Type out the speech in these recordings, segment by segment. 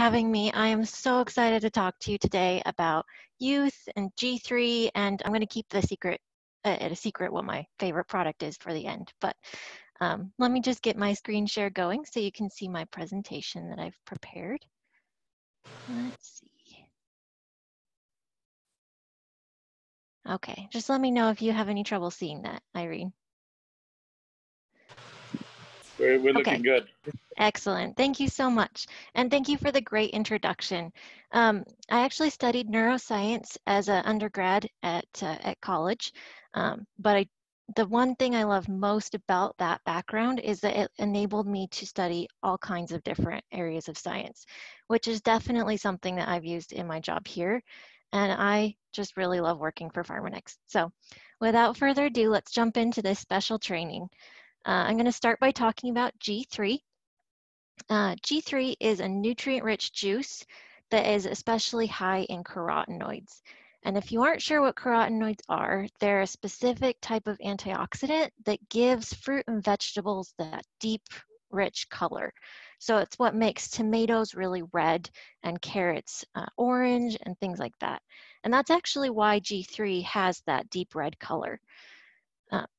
having me. I am so excited to talk to you today about youth and G3, and I'm going to keep the secret a secret what my favorite product is for the end. But let me just get my screen share going so you can see my presentation that I've prepared. Let's see. Okay, just let me know if you have any trouble seeing that, Irene. We're looking good. Excellent. Thank you so much. And thank you for the great introduction. I actually studied neuroscience as an undergrad at college, but the one thing I love most about that background is that it enabled me to study all kinds of different areas of science, which is definitely something that I've used in my job here. And I just really love working for PharmaNext. So without further ado, let's jump into this special training. I'm going to start by talking about G3. G3 is a nutrient-rich juice that is especially high in carotenoids. And if you aren't sure what carotenoids are, they're a specific type of antioxidant that gives fruit and vegetables that deep, rich color. So it's what makes tomatoes really red and carrots orange and things like that. And that's actually why G3 has that deep red color.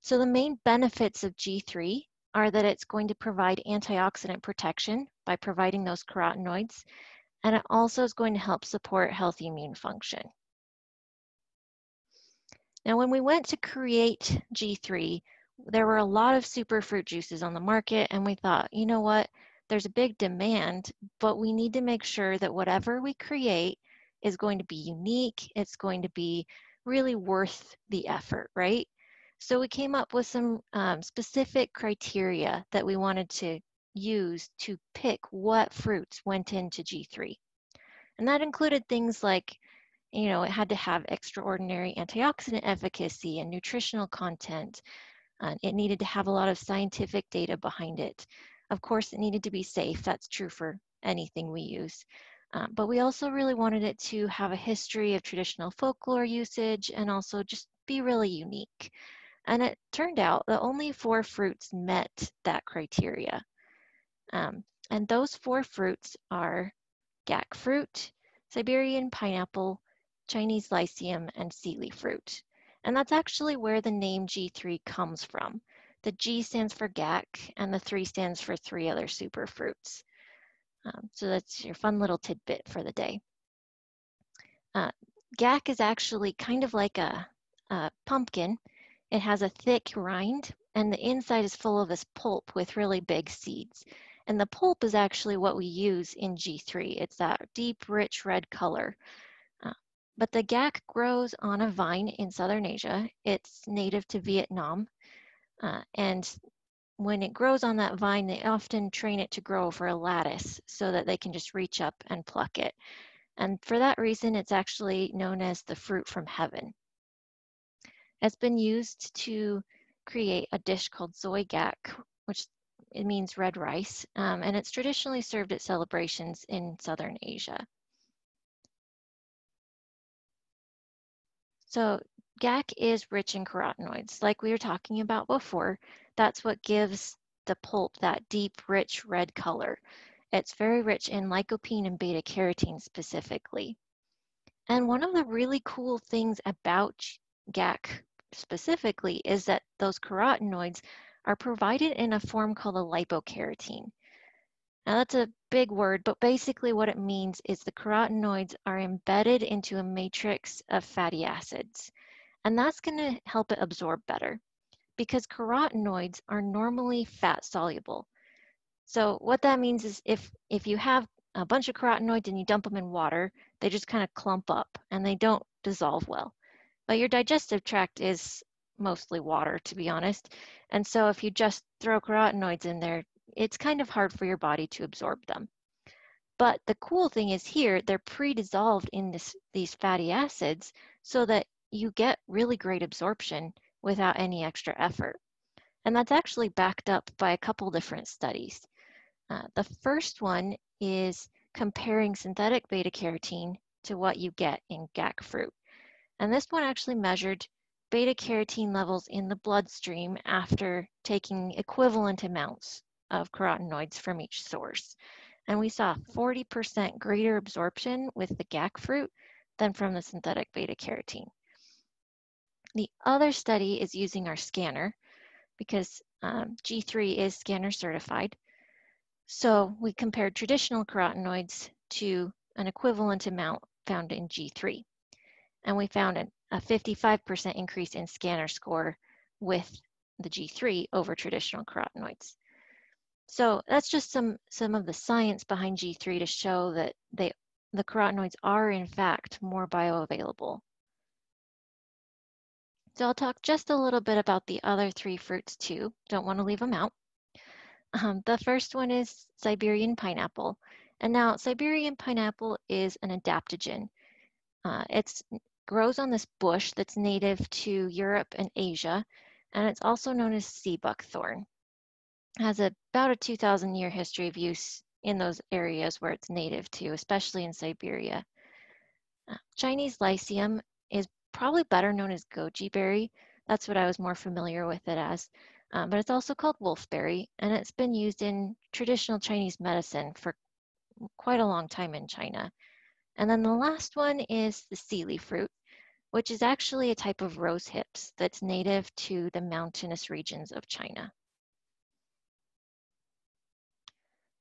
So the main benefits of G3 are that it's going to provide antioxidant protection by providing those carotenoids, and it also is going to help support healthy immune function. Now, when we went to create G3, there were a lot of superfruit juices on the market, and we thought, you know what, there's a big demand, but we need to make sure that whatever we create is going to be unique, it's going to be really worth the effort, right? So we came up with some specific criteria that we wanted to use to pick what fruits went into G3. And that included things like, you know, it had to have extraordinary antioxidant efficacy and nutritional content. It needed to have a lot of scientific data behind it. Of course, it needed to be safe. That's true for anything we use. But we also really wanted it to have a history of traditional folklore usage and also just be really unique. And it turned out that only 4 fruits met that criteria. And those 4 fruits are gac fruit, Siberian pineapple, Chinese lycium, and sealy fruit. And that's actually where the name G3 comes from. The G stands for gac, and the 3 stands for 3 other superfruits. So that's your fun little tidbit for the day. Gac is actually kind of like a pumpkin. It has a thick rind, and the inside is full of this pulp with really big seeds. And the pulp is actually what we use in G3. It's that deep, rich red color. But the gac grows on a vine in Southern Asia. It's native to Vietnam. And when it grows on that vine, they often train it to grow over a lattice so that they can just reach up and pluck it. And for that reason, it's actually known as the fruit from heaven. It's been used to create a dish called soy gac, which it means red rice, and it's traditionally served at celebrations in Southern Asia. So gac is rich in carotenoids. Like we were talking about before, that's what gives the pulp that deep, rich red color. It's very rich in lycopene and beta-carotene specifically. And one of the really cool things about gac specifically is that those carotenoids are provided in a form called a lipocarotene. Now that's a big word, but basically what it means is the carotenoids are embedded into a matrix of fatty acids. And that's going to help it absorb better because carotenoids are normally fat soluble. So what that means is if you have a bunch of carotenoids and you dump them in water, they just kind of clump up and they don't dissolve well. But your digestive tract is mostly water, to be honest. And so if you just throw carotenoids in there, it's kind of hard for your body to absorb them. But the cool thing is here, they're pre-dissolved in these fatty acids so that you get really great absorption without any extra effort. And that's actually backed up by a couple different studies. The first one is comparing synthetic beta-carotene to what you get in gac fruit. And this one actually measured beta-carotene levels in the bloodstream after taking equivalent amounts of carotenoids from each source. And we saw 40% greater absorption with the GAC fruit than from the synthetic beta carotene. The other study is using our scanner because G3 is scanner certified. So we compared traditional carotenoids to an equivalent amount found in G3. And we found a 55% increase in scanner score with the G3 over traditional carotenoids. So that's just some of the science behind G3 to show that the carotenoids are in fact more bioavailable. So I'll talk just a little bit about the other 3 fruits too. Don't want to leave them out. The first one is Siberian pineapple. And now Siberian pineapple is an adaptogen. It grows on this bush that's native to Europe and Asia, and it's also known as sea buckthorn. It has about a 2,000-year history of use in those areas where it's native to, especially in Siberia. Chinese lycium is probably better known as goji berry. That's what I was more familiar with it as. But it's also called wolfberry, and it's been used in traditional Chinese medicine for quite a long time in China. And then the last one is the sealy fruit, which is actually a type of rose hips that's native to the mountainous regions of China.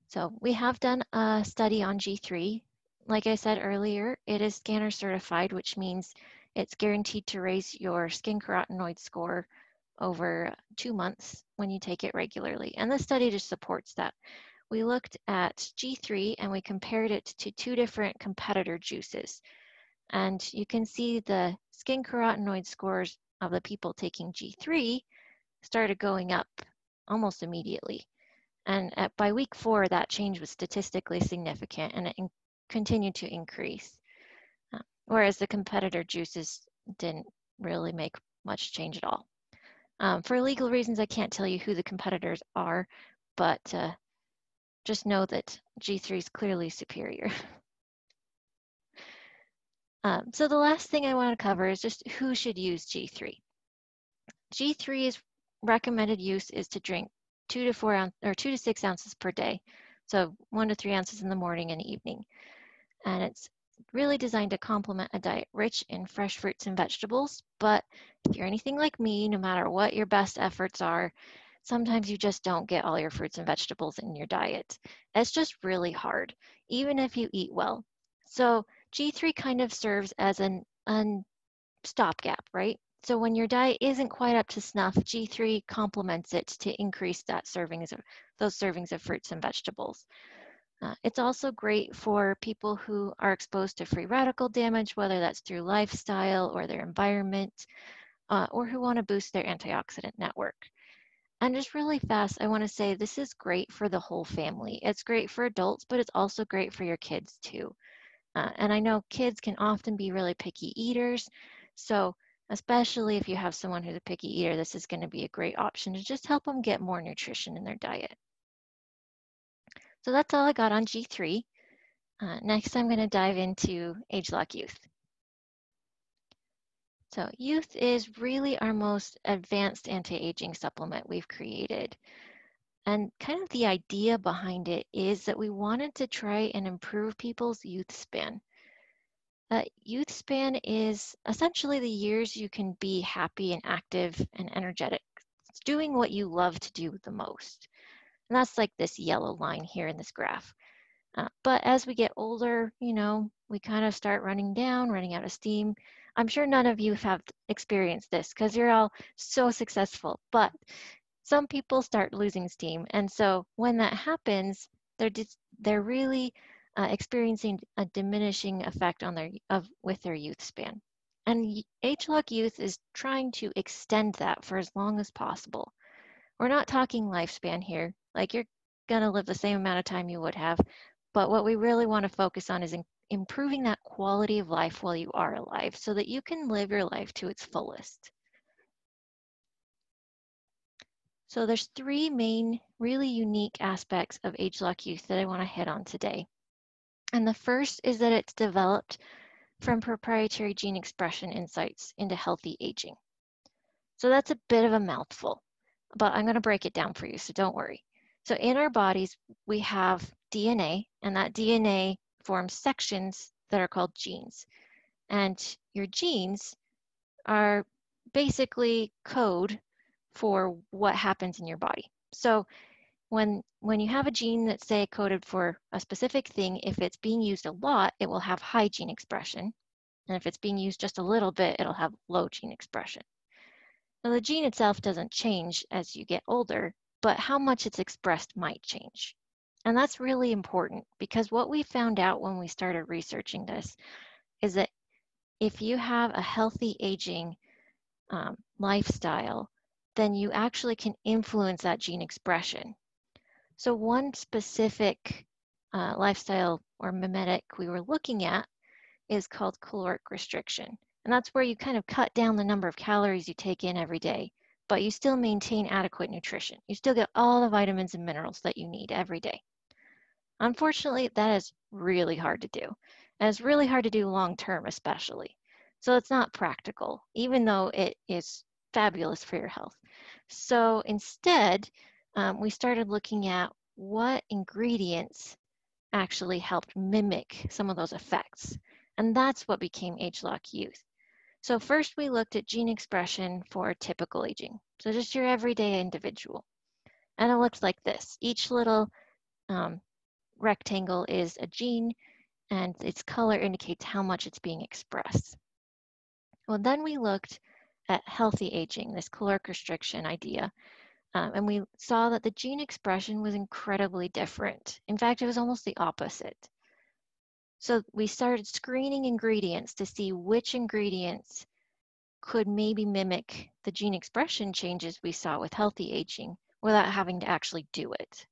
So we have done a study on G3. Like I said earlier, it is scanner certified, which means it's guaranteed to raise your skin carotenoid score over 2 months when you take it regularly. And the study just supports that. We looked at G3 and we compared it to 2 different competitor juices. And you can see the skin carotenoid scores of the people taking G3 started going up almost immediately. And by week 4, that change was statistically significant and it continued to increase. Whereas the competitor juices didn't really make much change at all. For legal reasons, I can't tell you who the competitors are, but just know that G3 is clearly superior. So the last thing I want to cover is just who should use G3. G3's recommended use is to drink 2 to 6 ounces per day. So 1 to 3 ounces in the morning and evening. And it's really designed to complement a diet rich in fresh fruits and vegetables. But if you're anything like me, no matter what your best efforts are, sometimes you just don't get all your fruits and vegetables in your diet. It's just really hard, even if you eat well. So G3 kind of serves as an stopgap, right? So when your diet isn't quite up to snuff, G3 complements it to increase those servings of fruits and vegetables. It's also great for people who are exposed to free radical damage, whether that's through lifestyle or their environment, or who want to boost their antioxidant network. And just really fast, I want to say this is great for the whole family. It's great for adults, but it's also great for your kids too. And I know kids can often be really picky eaters. So especially if you have someone who's a picky eater, this is going to be a great option to just help them get more nutrition in their diet. So that's all I got on G3. Next, I'm going to dive into age-lock youth. So youth is really our most advanced anti-aging supplement we've created. And kind of the idea behind it is that we wanted to try and improve people's youth span. Youth span is essentially the years you can be happy and active and energetic. It's doing what you love to do the most. And that's like this yellow line here in this graph. But as we get older, we kind of start running down, running out of steam. I'm sure none of you have experienced this because you're all so successful, but some people start losing steam. And so when that happens, they're really experiencing a diminishing effect on with their youth span. And age-lock youth is trying to extend that for as long as possible. We're not talking lifespan here, like you're gonna live the same amount of time you would have, but what we really want to focus on is improving that quality of life while you are alive so that you can live your life to its fullest. So there's 3 main, really unique aspects of age-lock youth that I want to hit on today. And the first is that it's developed from proprietary gene expression insights into healthy aging. So that's a bit of a mouthful, but I'm going to break it down for you, so don't worry. So in our bodies, we have DNA, and that DNA forms sections that are called genes. And your genes are basically code for what happens in your body. So when you have a gene that's, say, coded for a specific thing, if it's being used a lot, it will have high gene expression. And if it's being used just a little bit, it'll have low gene expression. Now, the gene itself doesn't change as you get older, but how much it's expressed might change. And that's really important because what we found out when we started researching this is that if you have a healthy aging lifestyle, then you actually can influence that gene expression. So one specific lifestyle or mimetic we were looking at is called caloric restriction. And that's where you kind of cut down the number of calories you take in every day, but you still maintain adequate nutrition. You still get all the vitamins and minerals that you need every day. Unfortunately, that is really hard to do. And it's really hard to do long term, especially. So it's not practical, even though it is fabulous for your health. So instead, we started looking at what ingredients actually helped mimic some of those effects. And that's what became age-lock youth. So first we looked at gene expression for typical aging. So just your everyday individual. And it looks like this. Each little rectangle is a gene and its color indicates how much it's being expressed. Well, then we looked at healthy aging, this caloric restriction idea, and we saw that the gene expression was incredibly different. In fact, it was almost the opposite. So we started screening ingredients to see which ingredients could maybe mimic the gene expression changes we saw with healthy aging without having to actually do it.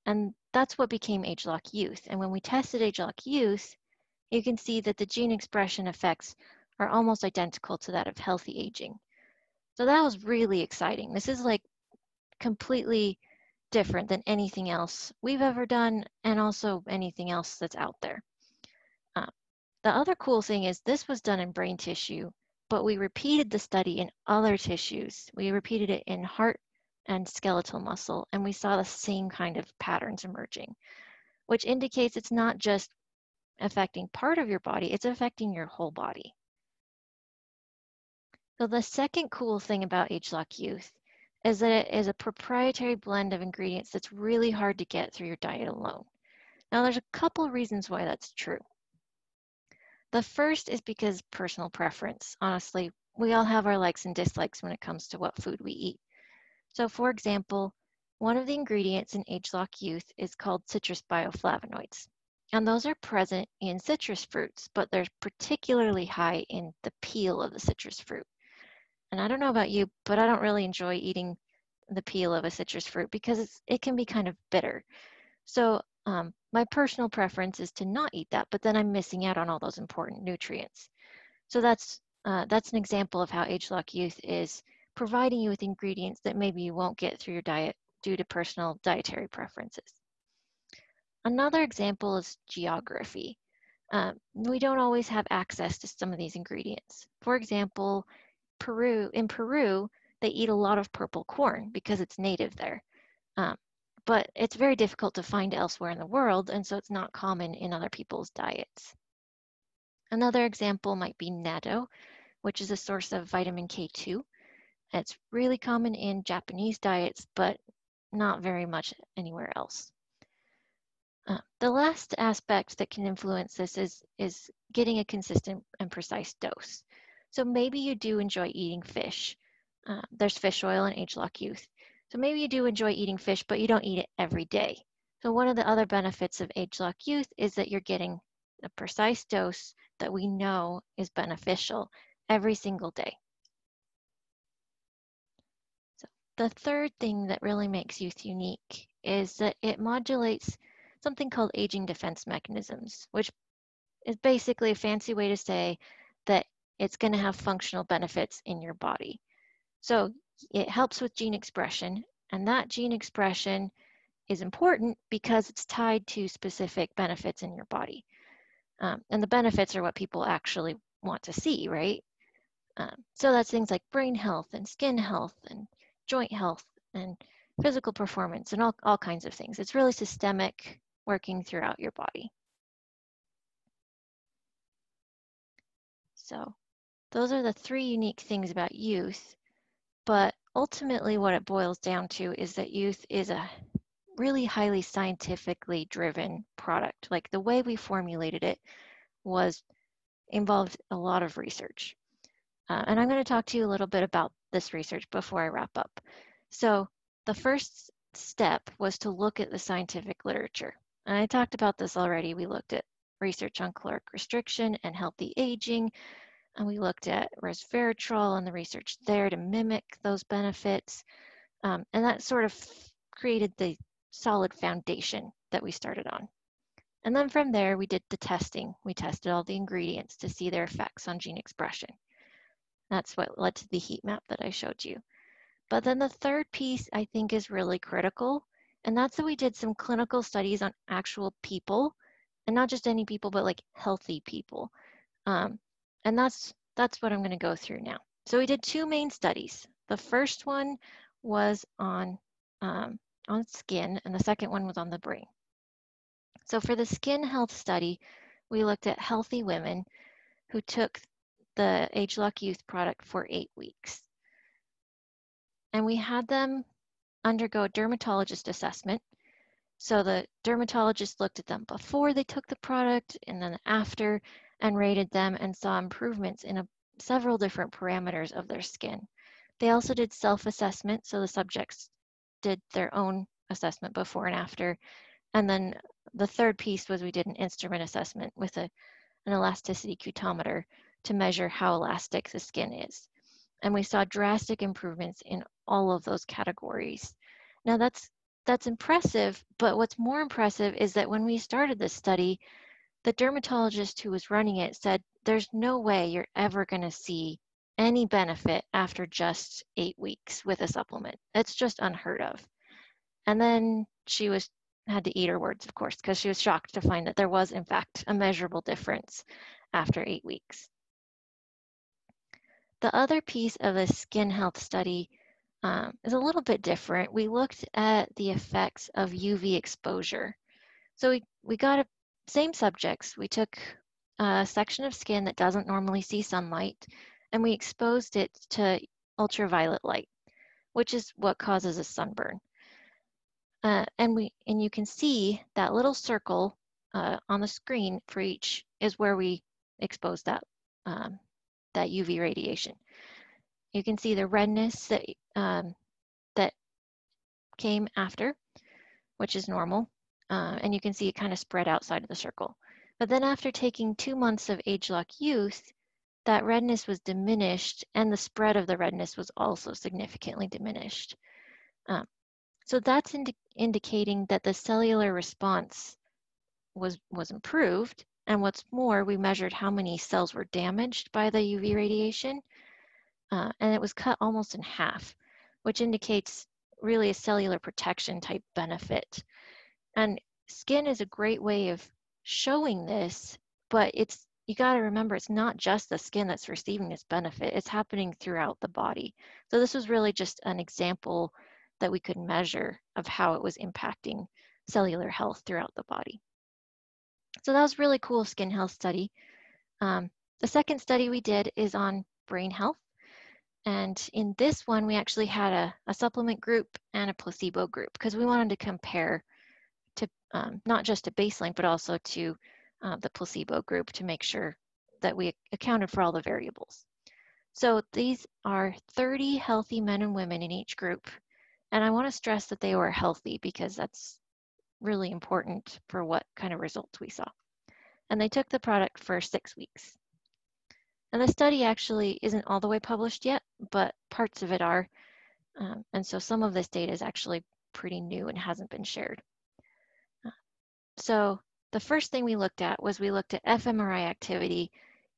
And that's what became age-lock youth. And when we tested age-lock youth, you can see that the gene expression effects are almost identical to that of healthy aging. So that was really exciting. This is like completely different than anything else we've ever done and also anything else that's out there. The other cool thing is this was done in brain tissue, but we repeated the study in other tissues. We repeated it in heart and skeletal muscle, and we saw the same kind of patterns emerging, which indicates it's not just affecting part of your body, it's affecting your whole body. So the second cool thing about age-lock youth is that it is a proprietary blend of ingredients that's really hard to get through your diet alone. Now, there's a couple reasons why that's true. The first is because personal preference. Honestly, we all have our likes and dislikes when it comes to what food we eat. So for example, one of the ingredients in age-lock youth is called citrus bioflavonoids. And those are present in citrus fruits, but they're particularly high in the peel of the citrus fruit. And I don't know about you, but I don't really enjoy eating the peel of a citrus fruit because it can be kind of bitter. So my personal preference is to not eat that, but then I'm missing out on all those important nutrients. So that's an example of how age-lock youth is providing you with ingredients that maybe you won't get through your diet due to personal dietary preferences. Another example is geography. We don't always have access to some of these ingredients. For example, in Peru, they eat a lot of purple corn because it's native there. But it's very difficult to find elsewhere in the world, and so it's not common in other people's diets. Another example might be natto, which is a source of vitamin K2. It's really common in Japanese diets, but not very much anywhere else. The last aspect that can influence this is getting a consistent and precise dose. So maybe you do enjoy eating fish. There's fish oil in age-lock youth. So maybe you do enjoy eating fish, but you don't eat it every day. So one of the other benefits of age-lock youth is that you're getting a precise dose that we know is beneficial every single day. So the third thing that really makes youth unique is that it modulates something called aging defense mechanisms, which is basically a fancy way to say that it's going to have functional benefits in your body. So it helps with gene expression, and that gene expression is important because it's tied to specific benefits in your body. And the benefits are what people actually want to see, right? So that's things like brain health and skin health and joint health and physical performance and all kinds of things. It's really systemic, working throughout your body. So those are the 3 unique things about youth, but ultimately what it boils down to is that youth is a really highly scientifically driven product. Like the way we formulated it involved a lot of research. And I'm going to talk to you a little bit about this research before I wrap up. So the first step was to look at the scientific literature. And I talked about this already. We looked at research on caloric restriction and healthy aging, and we looked at resveratrol and the research there to mimic those benefits. And that sort of created the solid foundation that we started on. And then from there, we did the testing. We tested all the ingredients to see their effects on gene expression. That's what led to the heat map that I showed you. But then the third piece I think is really critical, and that's that we did some clinical studies on actual people, and not just any people, but like healthy people. And that's what I'm going to go through now. So we did 2 main studies. The first one was on skin, and the second one was on the brain. So for the skin health study, we looked at healthy women who took the ageLOC Youth product for 8 weeks. And we had them undergo a dermatologist assessment. So the dermatologist looked at them before they took the product and then after, and rated them and saw improvements in several different parameters of their skin. They also did self-assessment, so the subjects did their own assessment before and after. And then the third piece was we did an instrument assessment with an elasticity cutometer to measure how elastic the skin is. And we saw drastic improvements in all of those categories. Now that's impressive, but what's more impressive is that when we started this study, the dermatologist who was running it said, there's no way you're ever going to see any benefit after just 8 weeks with a supplement. It's just unheard of. And then she had to eat her words, of course, because she was shocked to find that there was, in fact, a measurable difference after 8 weeks. The other piece of a skin health study is a little bit different. We looked at the effects of UV exposure. So we got same subjects. We took a section of skin that doesn't normally see sunlight, and we exposed it to ultraviolet light, which is what causes a sunburn. And you can see that little circle on the screen for each is where we exposed that UV radiation. You can see the redness that came after, which is normal, and you can see it kind of spread outside of the circle. But then after taking 2 months of ageLOC Youth, that redness was diminished, and the spread of the redness was also significantly diminished. So that's indicating that the cellular response was improved. And what's more, we measured how many cells were damaged by the UV radiation, and it was cut almost in half, which indicates really a cellular protection type benefit. And skin is a great way of showing this, but you got to remember, it's not just the skin that's receiving this benefit, it's happening throughout the body. So this was really just an example that we could measure of how it was impacting cellular health throughout the body. So that was a really cool skin health study. The second study we did is on brain health. And in this one, we actually had a supplement group and a placebo group because we wanted to compare to not just to baseline, but also to the placebo group to make sure that we accounted for all the variables. So these are 30 healthy men and women in each group. And I want to stress that they were healthy because that's really important for what kind of results we saw. And they took the product for 6 weeks. And the study actually isn't all the way published yet, but parts of it are. And so some of this data is actually pretty new and hasn't been shared. So the first thing we looked at was fMRI activity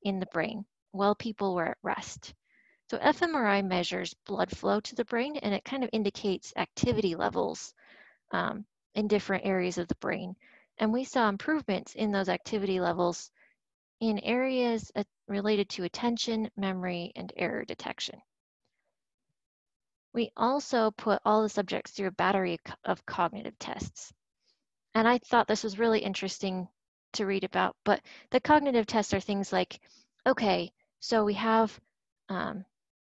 in the brain while people were at rest. So fMRI measures blood flow to the brain, and it kind of indicates activity levels in different areas of the brain. And we saw improvements in those activity levels in areas related to attention, memory, and error detection. We also put all the subjects through a battery of cognitive tests. And I thought this was really interesting to read about, but the cognitive tests are things like, okay, so we have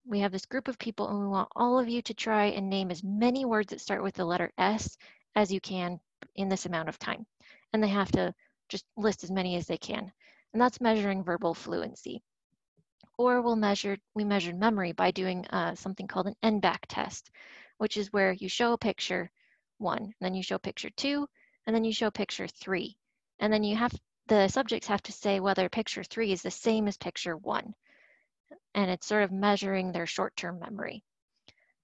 this group of people and we want all of you to try and name as many words that start with the letter S as you can in this amount of time. And they have to just list as many as they can. And that's measuring verbal fluency. Or we measured memory by doing something called an NBAC test, which is where you show a picture 1, then you show picture 2, and then you show picture 3. And then the subjects have to say whether picture 3 is the same as picture 1. And it's sort of measuring their short-term memory.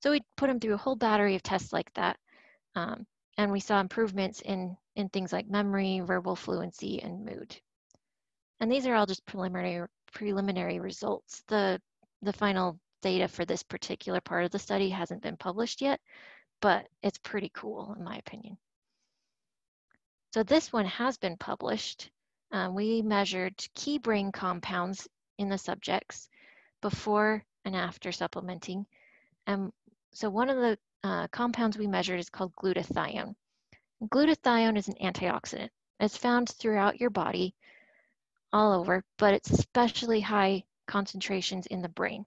So we put them through a whole battery of tests like that. And we saw improvements in things like memory, verbal fluency, and mood. And these are all just preliminary results. The final data for this particular part of the study hasn't been published yet, but it's pretty cool in my opinion. So this one has been published. We measured key brain compounds in the subjects before and after supplementing. And so one of the compounds we measured is called glutathione. Glutathione is an antioxidant. It's found throughout your body, all over, but it's especially high concentrations in the brain.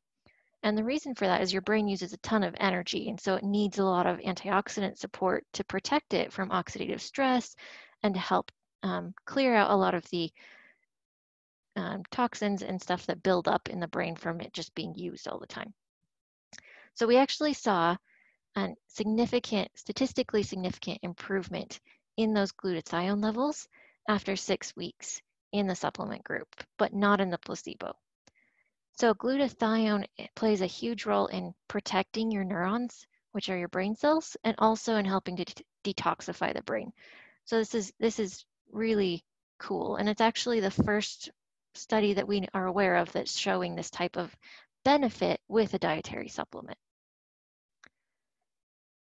And the reason for that is your brain uses a ton of energy, and so it needs a lot of antioxidant support to protect it from oxidative stress and to help clear out a lot of the toxins and stuff that build up in the brain from it just being used all the time. So we actually saw a statistically significant improvement in those glutathione levels after 6 weeks in the supplement group, but not in the placebo. So glutathione plays a huge role in protecting your neurons, which are your brain cells, and also in helping to detoxify the brain. So this is really cool, and it's actually the first study that we are aware of that's showing this type of benefit with a dietary supplement.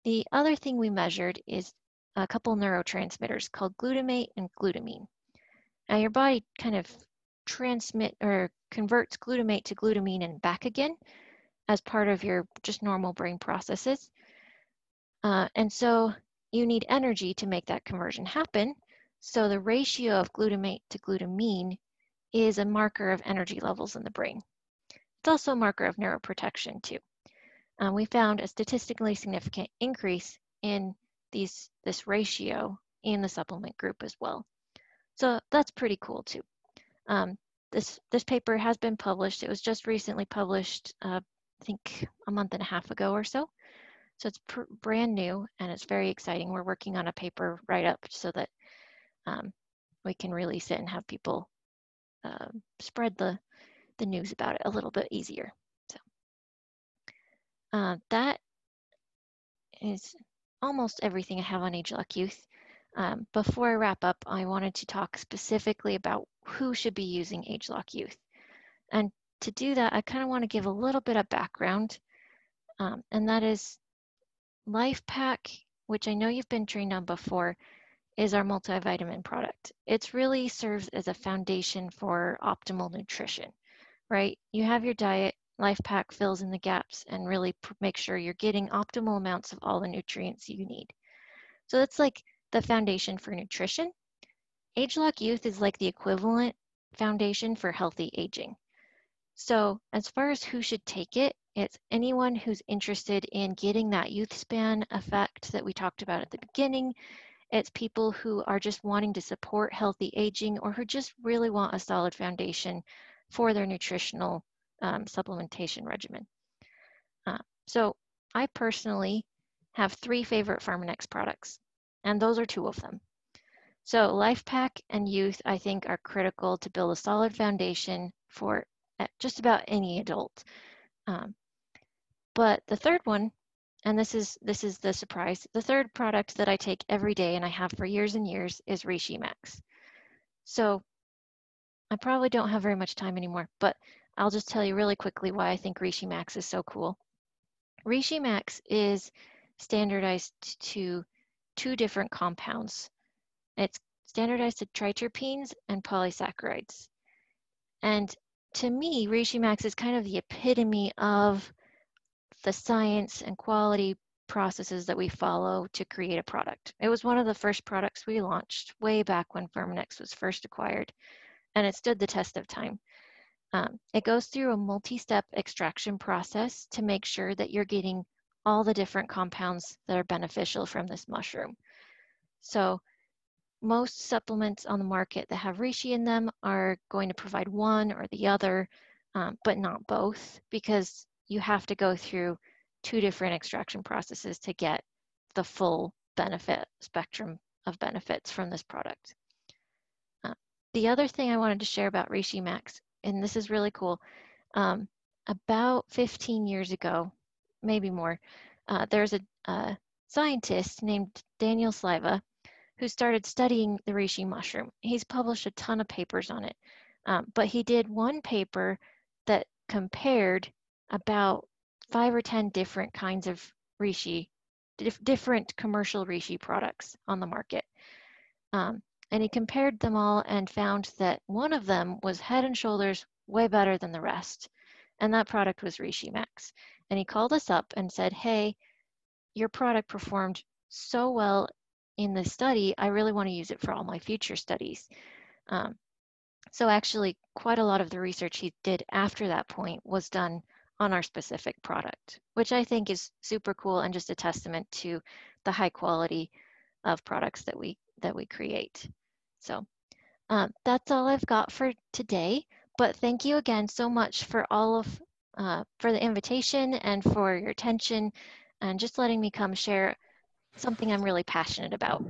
The other thing we measured is a couple neurotransmitters called glutamate and glutamine. Now your body kind of converts glutamate to glutamine and back again as part of your just normal brain processes. And so you need energy to make that conversion happen. So the ratio of glutamate to glutamine is a marker of energy levels in the brain. It's also a marker of neuroprotection too. We found a statistically significant increase in this ratio in the supplement group as well. So that's pretty cool too. This paper has been published. It was just recently published, I think a month and a half ago or so. So it's brand new and it's very exciting. We're working on a paper write-up so that we can release it and have people spread the news about it a little bit easier. So that is almost everything I have on ageLOC Youth. Before I wrap up, I wanted to talk specifically about who should be using ageLOC Youth. And to do that, I kind of want to give a little bit of background, and that is LifePak, which I know you've been trained on before, is our multivitamin product. It really serves as a foundation for optimal nutrition, right? You have your diet, LifePak fills in the gaps and really make sure you're getting optimal amounts of all the nutrients you need. So that's like the foundation for nutrition. ageLOC Youth is like the equivalent foundation for healthy aging. So as far as who should take it, it's anyone who's interested in getting that youth span effect that we talked about at the beginning. It's people who are just wanting to support healthy aging or who just really want a solid foundation for their nutritional supplementation regimen. So I personally have 3 favorite Pharmanex products, and those are 2 of them. So LifePak and Youth, I think, are critical to build a solid foundation for just about any adult. But the third one, and this is the surprise, the third product that I take every day and I have for years and years is Reishi Max. So I probably don't have very much time anymore, but I'll just tell you really quickly why I think Reishi Max is so cool. Reishi Max is standardized to 2 different compounds. It's standardized to triterpenes and polysaccharides. And to me, Reishi Max is kind of the epitome of the science and quality processes that we follow to create a product. It was one of the first products we launched way back when Firmenich was first acquired, and it stood the test of time. It goes through a multi-step extraction process to make sure that you're getting all the different compounds that are beneficial from this mushroom. So most supplements on the market that have reishi in them are going to provide one or the other, but not both, because you have to go through 2 different extraction processes to get the full benefit spectrum of benefits from this product. The other thing I wanted to share about Reishi Max, and this is really cool, about 15 years ago, maybe more, there's a scientist named Daniel Sliva who started studying the reishi mushroom. He's published a ton of papers on it, but he did one paper that compared about 5 or 10 different kinds of reishi, different commercial reishi products on the market. And he compared them all and found that one of them was head and shoulders way better than the rest. And that product was Reishi Max. And he called us up and said, hey, your product performed so well in the study, I really want to use it for all my future studies. So actually, quite a lot of the research he did after that point was done on our specific product, which I think is super cool and just a testament to the high quality of products that we create. So that's all I've got for today. But thank you again so much for all of for the invitation and for your attention and just letting me come share something I'm really passionate about.